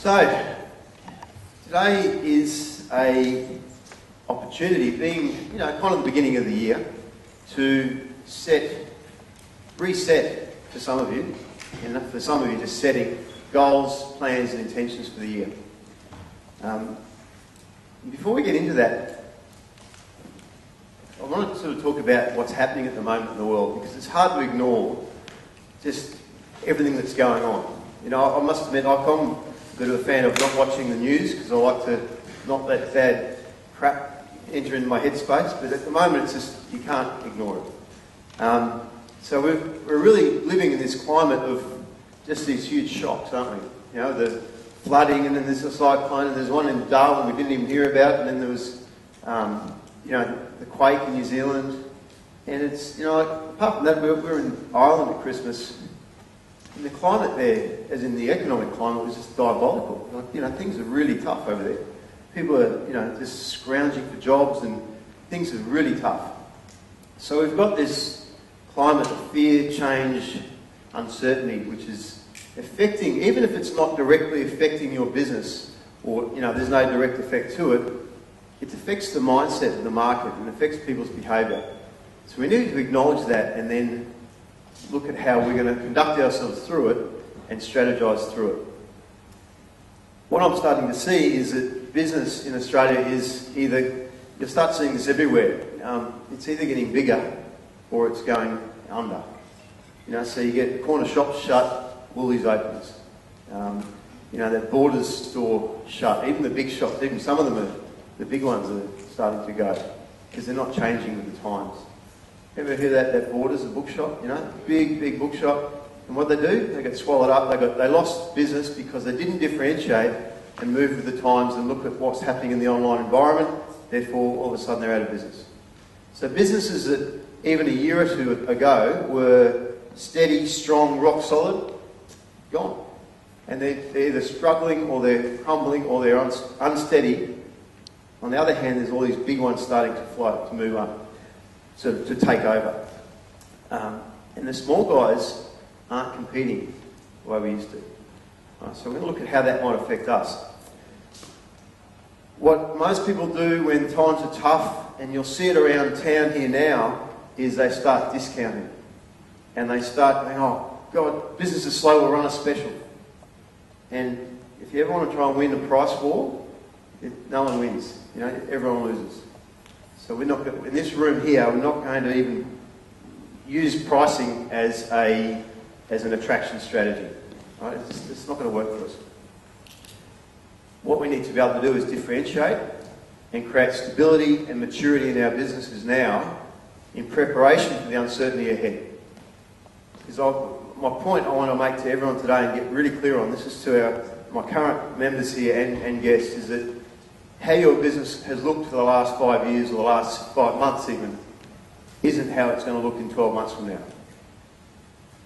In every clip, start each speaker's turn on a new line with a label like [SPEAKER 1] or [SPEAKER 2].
[SPEAKER 1] So, today is a opportunity, being kind of the beginning of the year, to reset for some of you, and for some of you just setting goals, plans and intentions for the year. Before we get into that, I want to sort of talk about what's happening at the moment in the world, because it's hard to ignore just everything that's going on. I must admit, I'm a bit of a fan of not watching the news, because I like to not let bad crap enter into my headspace, but at the moment it's just, you can't ignore it. So we're really living in this climate of just these huge shocks, aren't we? The flooding, and then there's a cyclone, and there's one in Darwin we didn't even hear about, and then there was, the quake in New Zealand. And it's, apart from that, we're in Ireland at Christmas, and the climate there, as in the economic climate, was just diabolical. Things are really tough over there. People are, just scrounging for jobs, and things are really tough. So we've got this climate of fear, change, uncertainty, which is affecting, even if it's not directly affecting your business, or, there's no direct effect to it, it affects the mindset of the market and affects people's behaviour. So we need to acknowledge that and then look at how we're going to conduct ourselves through it and strategise through it. What I'm starting to see is that business in Australia is either, you'll start seeing this everywhere, it's either getting bigger or it's going under. So you get corner shops shut, Woolies opens. That Borders store shut, even the big shops, even some of them the big ones are starting to go because they're not changing with the times. Ever hear that Borders, a bookshop, big bookshop, and what they do, they get swallowed up, they lost business because they didn't differentiate and move with the times and look at what's happening in the online environment, therefore all of a sudden they're out of business. So businesses that even a year or two ago were steady, strong, rock solid, gone. And they're either struggling or they're crumbling or they're unsteady. On the other hand, there's all these big ones starting to float, to move up, to take over. And the small guys aren't competing the way we used to. So we're going to look at how that might affect us. What most people do when times are tough, and you'll see it around town here now, is they start discounting. And they start going, oh, God, business is slow, we'll run a special. And if you ever want to try and win a price war, no one wins. Everyone loses. So we're not going to, in this room here, we're not going to even use pricing as an attraction strategy. Right? It's not going to work for us. What we need to be able to do is differentiate and create stability and maturity in our businesses now in preparation for the uncertainty ahead. Because my point I want to make to everyone today and get really clear on, this is to my current members here and guests, is that how your business has looked for the last 5 years or the last 5 months even isn't how it's going to look in 12 months from now.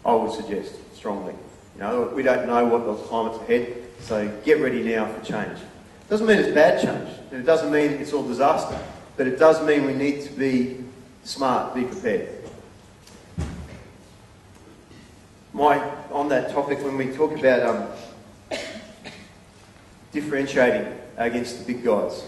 [SPEAKER 1] I would suggest strongly. We don't know what the climate's ahead, so get ready now for change. It doesn't mean it's bad change, and it doesn't mean it's all disaster, but it does mean we need to be smart, be prepared. On that topic, when we talk about differentiating against the big guys,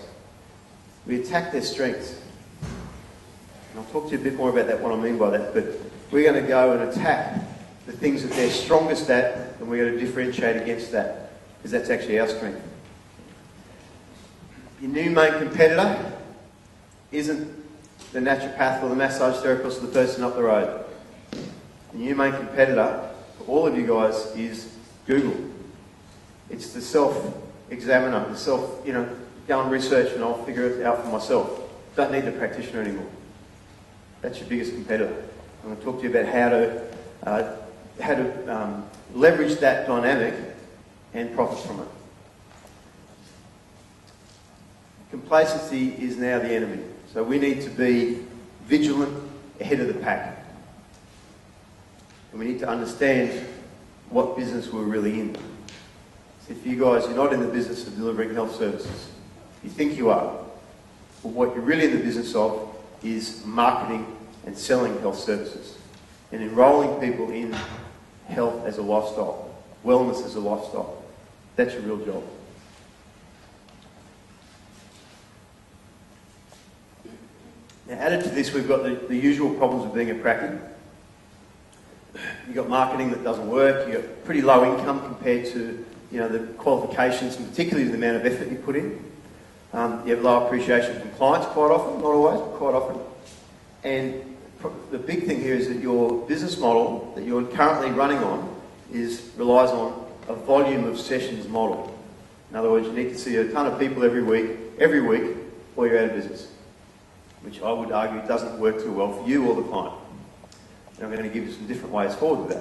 [SPEAKER 1] we attack their strengths. And I'll talk to you a bit more about that, what I mean by that, but we're going to go and attack the things that they're strongest at, and we're going to differentiate against that, because that's actually our strength. Your new main competitor isn't the naturopath or the massage therapist or the person up the road. The new main competitor for all of you guys is Google. It's the self-examiner, the go and research and I'll figure it out for myself. Don't need the practitioner anymore. That's your biggest competitor. I'm going to talk to you about how to leverage that dynamic and profit from it. Complacency is now the enemy. So we need to be vigilant, ahead of the pack. And we need to understand what business we're really in. So if you guys, you're not in the business of delivering health services, you think you are, but what you're really in the business of is marketing and selling health services and enrolling people in health as a lifestyle, wellness as a lifestyle. That's your real job. Now, added to this, we've got the usual problems of being a practice. You've got marketing that doesn't work, you've got pretty low income compared to the qualifications and particularly the amount of effort you put in. You have low appreciation from clients quite often, not always, but quite often. And the big thing here is that your business model that you're currently running on relies on a volume of sessions model. In other words, you need to see a ton of people every week, or you're out of business, which I would argue doesn't work too well for you or the client. And I'm going to give you some different ways forward with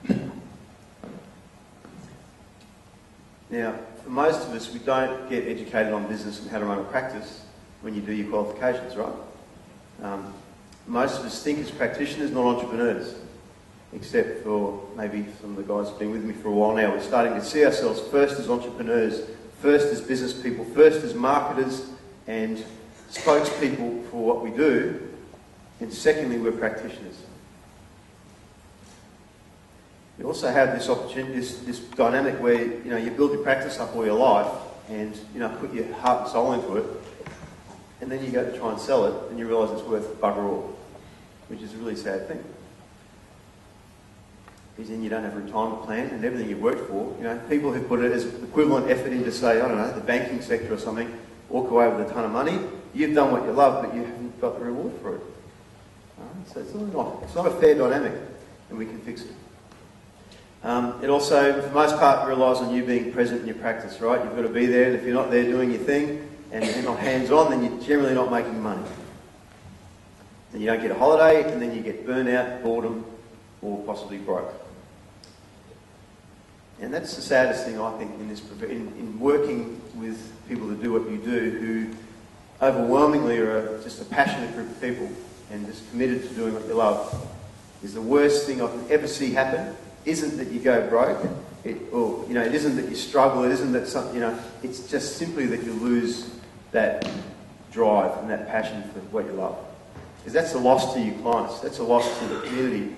[SPEAKER 1] that. Now, for most of us, we don't get educated on business and how to run a practice when you do your qualifications, right? Most of us think as practitioners, not entrepreneurs, except for maybe some of the guys who've been with me for a while now. We're starting to see ourselves first as entrepreneurs, first as business people, first as marketers and spokespeople for what we do, and secondly, we're practitioners. You also have this opportunity, this dynamic where you build your practice up all your life, and put your heart and soul into it, and then you go to try and sell it, and you realise it's worth bugger all, which is a really sad thing. Because then you don't have a retirement plan, and everything you've worked for. People who put it as equivalent effort into, say, I don't know, the banking sector or something, walk away with a ton of money. You've done what you love, but you haven't got the reward for it. So it's not a fair dynamic, and we can fix it. It also, for the most part, relies on you being present in your practice, right? You've got to be there, and if you're not there doing your thing, and you're not hands-on, then you're generally not making money. Then you don't get a holiday, and then you get burnout, boredom, or possibly broke. And that's the saddest thing, I think, in working with people that do what you do, who overwhelmingly are just a passionate group of people and just committed to doing what you love, is the worst thing I can ever see happen. Isn't that you go broke, it isn't that you struggle, it isn't that something, it's just simply that you lose that drive and that passion for what you love. Because that's a loss to your clients, that's a loss to the community,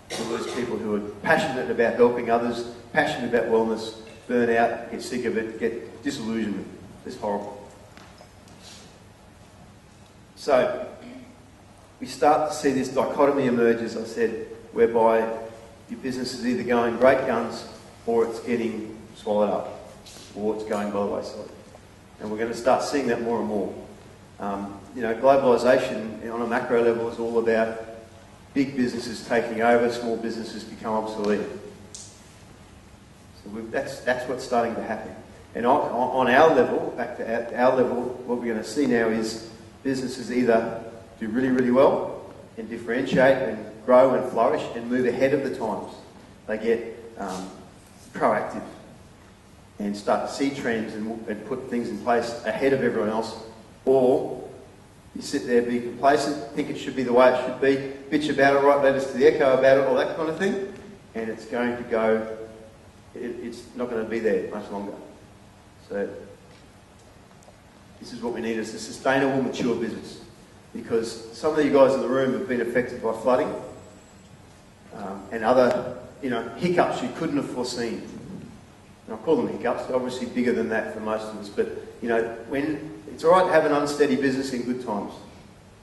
[SPEAKER 1] to lose people who are passionate about helping others, passionate about wellness, burn out, get sick of it, get disillusioned. It's horrible. So, we start to see this dichotomy emerge, as I said, whereby your business is either going great guns or it's getting swallowed up or it's going by the wayside. And we're going to start seeing that more and more. Globalisation on a macro level is all about big businesses taking over, small businesses become obsolete. So that's what's starting to happen. And on our level, back to our level, what we're going to see now is businesses either do really, really well and differentiate and grow and flourish and move ahead of the times. They get proactive and start to see trends and put things in place ahead of everyone else. Or you sit there, be complacent, think it should be the way it should be, bitch about it, write letters to the Echo about it, all that kind of thing, and it's going to go, it's not going to be there much longer. So this is what we need, is a sustainable, mature business. Because some of you guys in the room have been affected by flooding and other, hiccups you couldn't have foreseen. And I call them hiccups, they're obviously bigger than that for most of us, but, when it's all right to have an unsteady business in good times,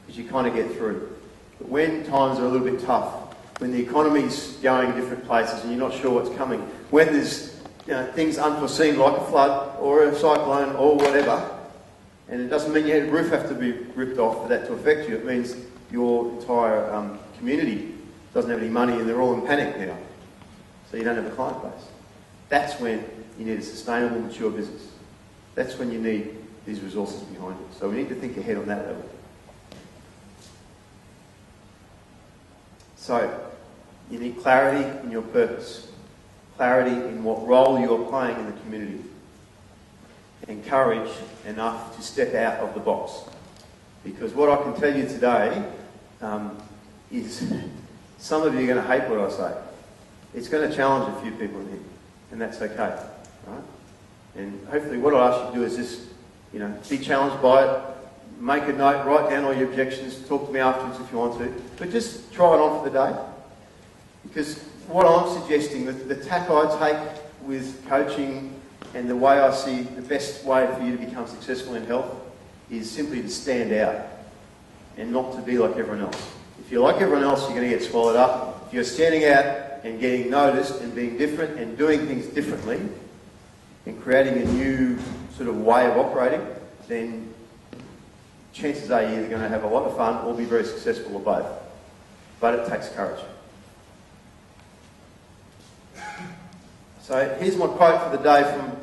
[SPEAKER 1] because you kind of get through. But when times are a little bit tough, when the economy's going different places and you're not sure what's coming, when there's things unforeseen like a flood or a cyclone or whatever, and it doesn't mean your roof have to be ripped off for that to affect you. It means your entire community doesn't have any money and they're all in panic now. So you don't have a client base. That's when you need a sustainable, mature business. That's when you need these resources behind it. So we need to think ahead on that level. So you need clarity in your purpose, clarity in what role you're playing in the community, and courage enough to step out of the box. Because what I can tell you today is some of you are going to hate what I say. It's going to challenge a few people in here, and that's okay, right? And hopefully what I ask you to do is just, be challenged by it, make a note, write down all your objections, talk to me afterwards if you want to, but just try it on for the day. Because what I'm suggesting, the tack I take with coaching and the way I see the best way for you to become successful in health is simply to stand out. and not to be like everyone else. If you're like everyone else, you're going to get swallowed up. If you're standing out and getting noticed and being different and doing things differently and creating a new sort of way of operating, then chances are you're either going to have a lot of fun or be very successful or both. But it takes courage. So here's my quote for the day from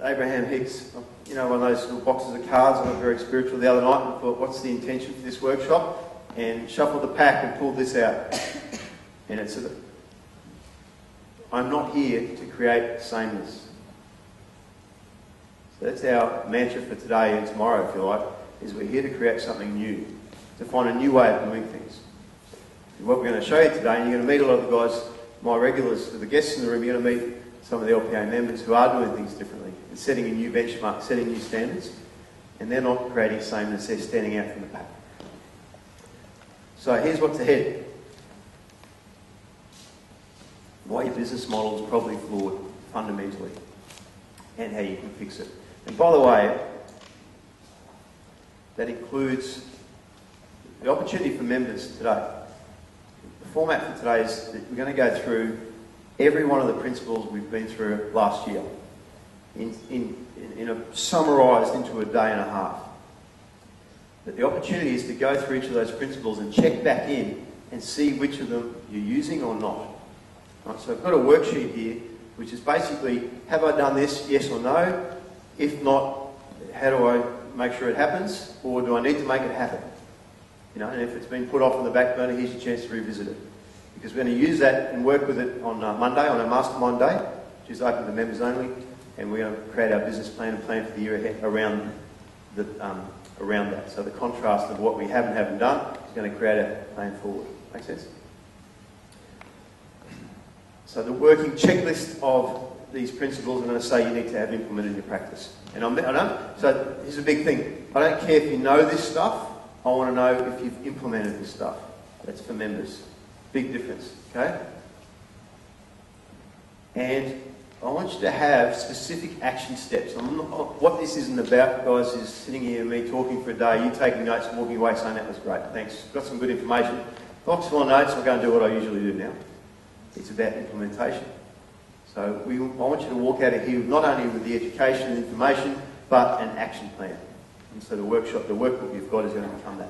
[SPEAKER 1] Abraham Hicks. You know, one of those little boxes of cards. I got very spiritual the other night and thought, what's the intention for this workshop? And shuffled the pack and pulled this out. And it's, I'm not here to create sameness. So that's our mantra for today and tomorrow, if you like, is we're here to create something new, to find a new way of doing things. And what we're going to show you today, and you're going to meet a lot of the guys, my regulars, the guests in the room, you're going to meet some of the LPA members who are doing things differently and setting a new benchmark, setting new standards, and they're not creating sameness, they're standing out from the pack. So here's what's ahead. Why your business model is probably flawed, fundamentally, and how you can fix it. And by the way, that includes the opportunity for members today. The format for today is that we're going to go through every one of the principles we've been through last year, summarised into a day and a half. But the opportunity is to go through each of those principles and check back in and see which of them you're using or not. Right, so I've got a worksheet here, which is basically, have I done this, yes or no? If not, how do I make sure it happens, or do I need to make it happen? You know, and if it's been put off on the back burner, here's your chance to revisit it. Because we're going to use that and work with it on Monday, on our mastermind day, which is open to members only, and we're going to create our business plan and plan for the year ahead around that. So the contrast of what we have and haven't done is going to create a plan forward. Make sense? So the working checklist of these principles, I'm going to say you need to have implemented in your practice. So here's a big thing. I don't care if you know this stuff. I want to know if you've implemented this stuff. That's for members. Big difference, okay? And I want you to have specific action steps. What this isn't about, guys, is sitting here and me talking for a day, you taking notes and walking away saying that was great. Thanks. Got some good information. Box full of notes, I'll go and do what I usually do now. It's about implementation. So I want you to walk out of here not only with the education and information, but an action plan. And so the workbook you've got is going to become that.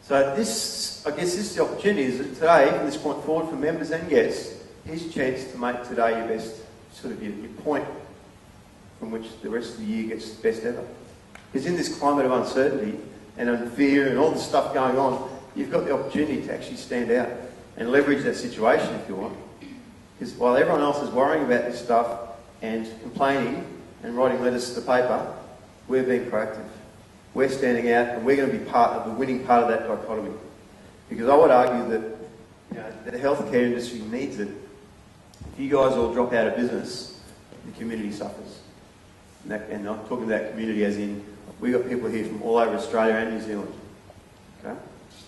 [SPEAKER 1] So this, I guess this is the opportunity, is that today, from this point forward for members and guests, here's your chance to make today your best, sort of your point from which the rest of the year gets the best ever. Because in this climate of uncertainty and fear and all the stuff going on, you've got the opportunity to actually stand out and leverage that situation if you want. Because while everyone else is worrying about this stuff and complaining and writing letters to the paper, we're being proactive. We're standing out and we're going to be part of the winning part of that dichotomy. Because I would argue that the healthcare industry needs it. If you guys all drop out of business, the community suffers. And I'm talking about community as in, we've got people here from all over Australia and New Zealand. Okay?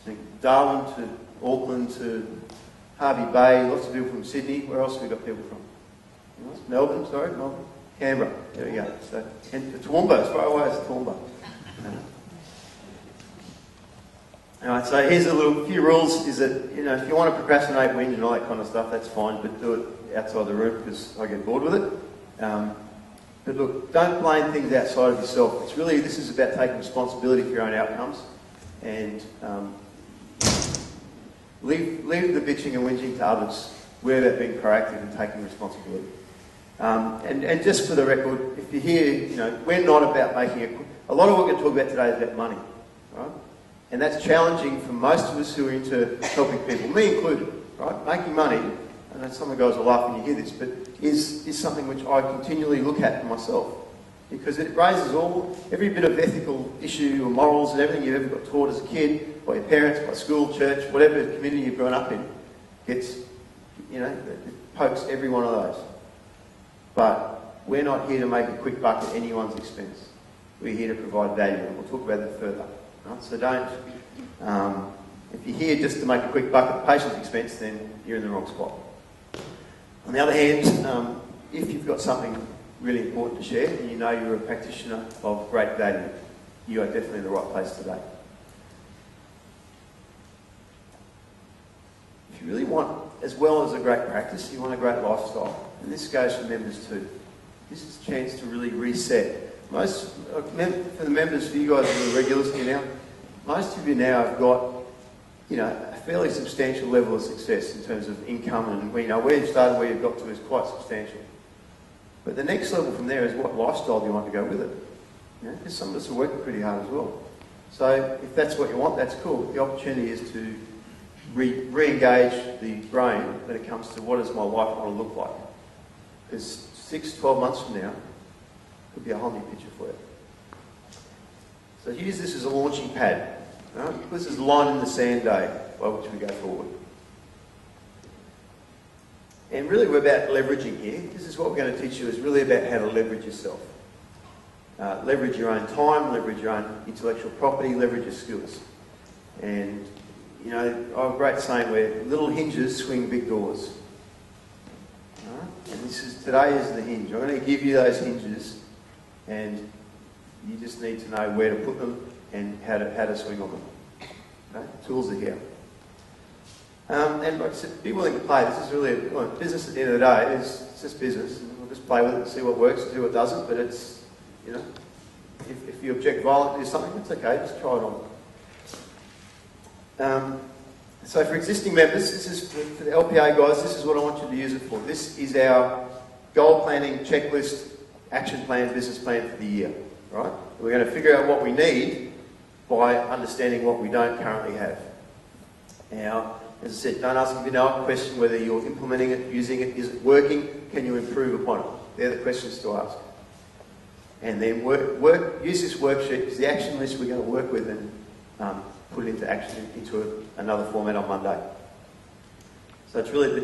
[SPEAKER 1] From Darwin to Auckland to Hervey Bay, lots of people from Sydney. Where else have we got people from? Melbourne. Canberra. There we go. So, and Toowoomba, as far away as Toowoomba. Alright, so here's a few rules. Is that, if you want to procrastinate, whinge and all that kind of stuff, that's fine, but do it outside the room because I get bored with it. But look, don't blame things outside of yourself. This is about taking responsibility for your own outcomes, and leave the bitching and whinging to others. We're about being proactive and taking responsibility. And just for the record, if you're here, we're not about making a lot of what we're going to talk about today is about money, right? And that's challenging for most of us who are into helping people, me included, right? Making money, I know some of the guys will laugh when you hear this, but is something which I continually look at for myself. Because it raises every bit of ethical issue or morals and everything you've ever got taught as a kid, by your parents, by school, church, whatever community you've grown up in, it pokes every one of those. But we're not here to make a quick buck at anyone's expense. We're here to provide value, and we'll talk about that further. Right? So don't, if you're here just to make a quick buck at the patient's expense, then you're in the wrong spot. On the other hand, if you've got something really important to share and you know you're a practitioner of great value, you are definitely in the right place today. you really want, as well as a great practice, you want a great lifestyle. And this goes for members too. This is a chance to really reset. For the members, for you guys who are regulars here now, most of you now have got, a fairly substantial level of success in terms of income, and where you've started, where you've got to is quite substantial. But the next level from there is what lifestyle do you want to go with it? Because some of us are working pretty hard as well. So if that's what you want, that's cool. The opportunity is to re-engage the brain when it comes to what does my life want to look like. Because 6-12 months from now, could be a whole new picture for you. So use this as a launching pad. Right? This is a line in the sand day by which we go forward. And really we're about leveraging here. This is what we're going to teach you, is really about how to leverage yourself. Leverage your own time, leverage your own intellectual property, leverage your skills. And, I have a great saying where little hinges swing big doors. Right? And today is the hinge. I'm going to give you those hinges, and you just need to know where to put them and how to swing on them. Okay? Tools are here. And like I said, be willing to play. This is really business at the end of the day. It's just business. We'll just play with it and see what works and see what doesn't. But it's, if you object violently to something, it's okay. Just try it on. So for existing members, this is for the LPA guys. This is what I want you to use it for. This is our goal planning checklist, action plan, business plan for the year. Right? We're going to figure out what we need by understanding what we don't currently have. Now, as I said, don't ask if you know it. Question whether you're implementing it, using it, is it working? Can you improve upon it? They're the questions to ask. And then use this worksheet, because the action list we're going to work with and put it into action into another format on Monday. So it's really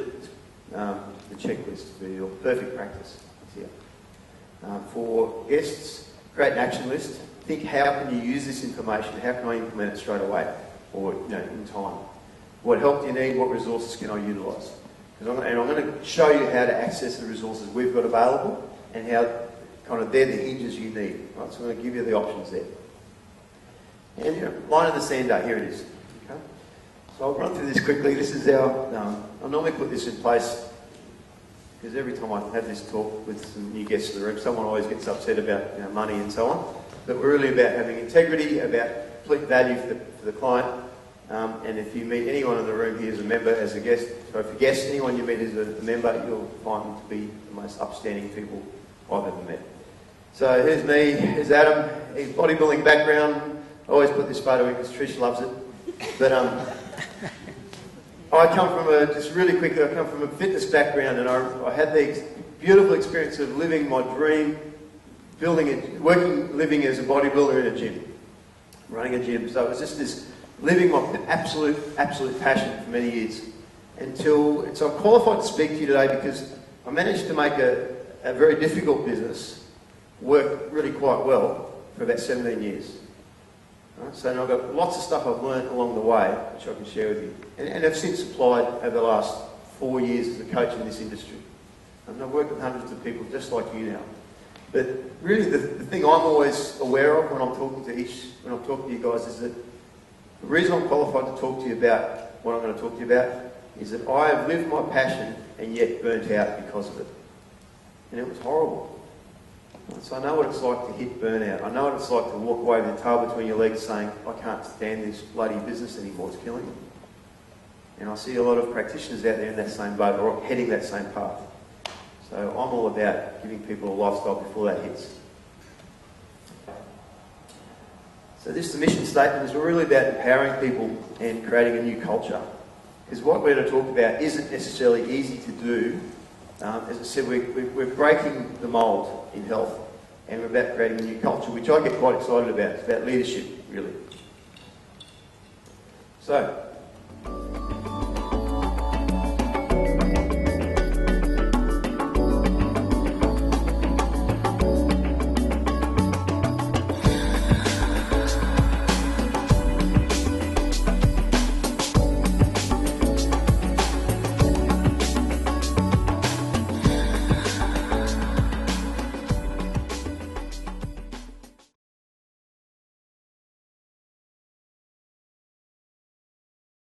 [SPEAKER 1] the checklist for your perfect practice here. For guests, create an action list. Think, how can you use this information? How can I implement it straight away, or in time? What help do you need? What resources can I utilise? And I'm going to show you how to access the resources we've got available, and how they're the hinges you need. Right? So I'm going to give you the options there. And line in the sand day, here it is. Okay? So I'll run through this quickly. This is our, I normally put this in place because every time I have this talk with some new guests in the room, someone always gets upset about money and so on. But we're really about having integrity, about complete value for the client. And if you meet anyone in the room here as a member, as a guest, so if you guess anyone you meet as a member, you'll find them to be the most upstanding people I've ever met. So here's me, here's Adam, his bodybuilding background. I always put this photo in because Trish loves it. But I come from I come from a fitness background, and I had the beautiful experience of living my dream, living as a bodybuilder in a gym, running a gym. So it was just this living my absolute passion for many years. So I'm qualified to speak to you today because I managed to make a very difficult business work really quite well for about 17 years. Right? So I've got lots of stuff I've learned along the way, which I can share with you. And I've since applied over the last 4 years as a coach in this industry. And I've worked with hundreds of people just like you now. But really the thing I'm always aware of when I'm talking to you guys is that the reason I'm qualified to talk to you about what I'm going to talk to you about is that I have lived my passion and yet burnt out because of it. And it was horrible. So I know what it's like to hit burnout. I know what it's like to walk away with your tail between your legs saying, I can't stand this bloody business anymore, it's killing me. And I see a lot of practitioners out there in that same boat or heading that same path. So I'm all about giving people a lifestyle before that hits. So this is the mission statement, is we're really about empowering people and creating a new culture. Because what we're going to talk about isn't necessarily easy to do. As I said, we're breaking the mould in health, and we're about creating a new culture, which I get quite excited about. It's about leadership, really. So,